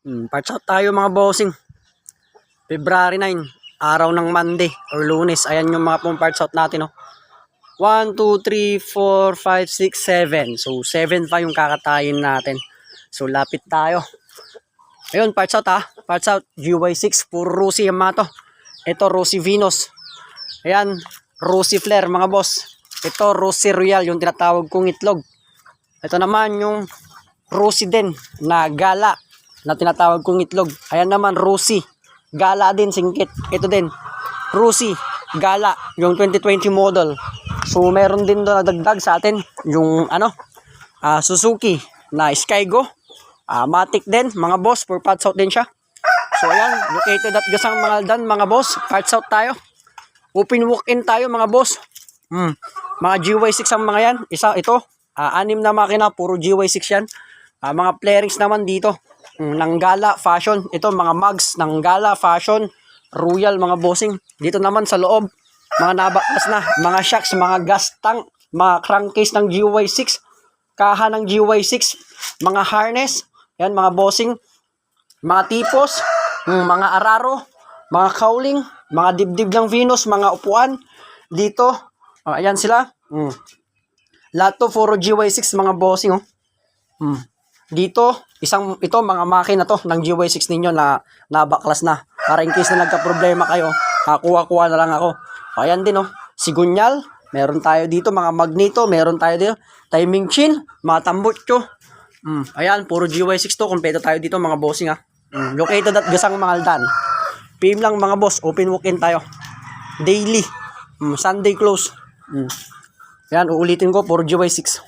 Parts out tayo mga bossing. February 9, araw ng Monday or Lunes. Ayan yung mga pong parts out natin, no. 1, 2, 3, 4, 5, 6, 7. So 7 pa yung kakatayin natin. So lapit tayo. Ayun, parts out ha. Parts out GY6, puro Rosy Yamato. Ito Rosy Venus. Ayan, Rosy Flare mga boss. Ito Rosy Royal, yung tinatawag kong itlog. Ito naman yung Rosy din na gala na tinatawag kong itlog. Ayan naman Rosy gala din, singkit. Ito din Rosy gala, yung 2020 model. So meron din doon nadagdag sa atin yung Suzuki na Skygo, Matic din mga boss, for parts out din siya. So ayan, located at Gasang Mangaldan mga boss. Parts out tayo, open walk-in tayo mga boss. Mga GY6 ang mga yan. Ito 6 na makina, puro GY6 yan. Mga flarings naman dito ng Gala Fashion. Ito mga mugs ng Gala Fashion Royal mga bossing. Dito naman sa loob, mga nabaklas na, mga shocks, mga gas tank, mga crankcase ng GY6, kaha ng GY6, mga harness, yan mga bossing, mga tipos, mga araro, mga cowling, mga dibdib ng Venus, mga upuan dito. Ayan sila. Lahat to puro GY6 mga bossing. Dito, ito mga makina to ng GY6 ninyo na nabaklas na. Para in case na nagka-problema kayo, kuha-kuha na lang ako. Ayan din sigunyal, meron tayo dito, mga magneto, meron tayo dito, timing chain, mga tambutso. Ayan, puro GY6 to, kompleto tayo dito mga bossing Located at Gasang Mangaldan. PM lang mga boss, open walk-in tayo. Daily, Sunday close. Ayan, uulitin ko, puro GY6.